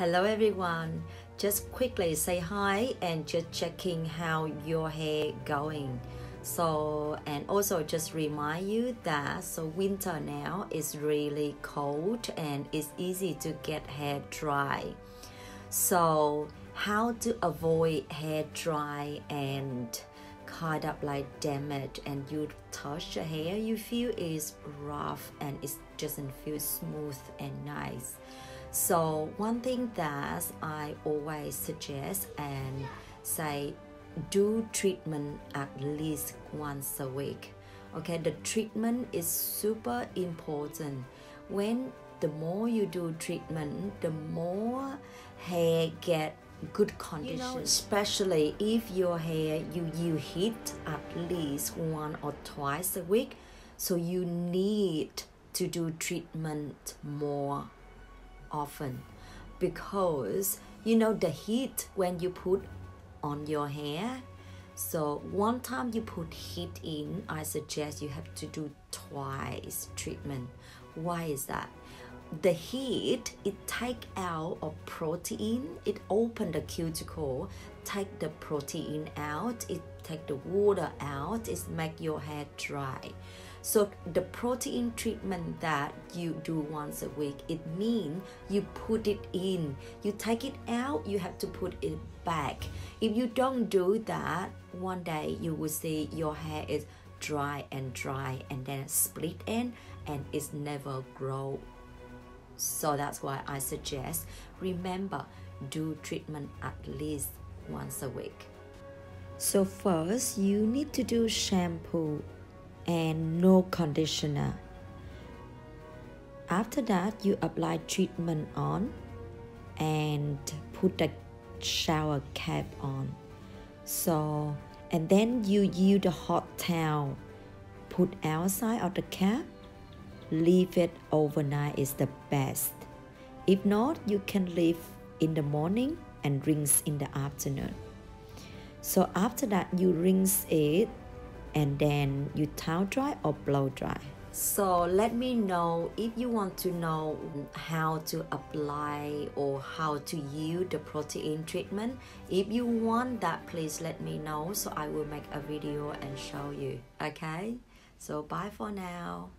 Hello everyone, just quickly say hi and just checking how your hair going. And also just remind you that winter now is really cold and it's easy to get hair dry. So how to avoid hair dry and kind of like damage, and you touch the hair, you feel it's rough and it doesn't feel smooth and nice. So one thing that I always suggest and say, do treatment at least once a week. Okay, the treatment is super important. When the more you do treatment, the more hair get good condition. Especially if your hair you heat at least 1 or twice a week, so you need to do treatment more often, because the heat when you put on your hair, so one time you put heat in, I suggest you have to do twice treatment. Why is that? The heat, it take out of protein, it open the cuticle, take the protein out, it take the water out, it make your hair dry. So the protein treatment that you do once a week, it means you put it in, you take it out, you have to put it back. If you don't do that, one day you will see your hair is dry and then split end and it's never grow. So that's why I suggest, remember, do treatment at least once a week. So first, you need to do shampoo and no conditioner. After that, you apply treatment on and put the shower cap on. And then you use the hot towel, put outside of the cap, leave it overnight is the best. If not, you can leave in the morning and rinse in the afternoon. So after that, you rinse it and then you towel dry or blow dry. So let me know if you want to know how to apply or how to use the protein treatment. If you want that, please let me know, so I will make a video and show you. Okay, so bye for now.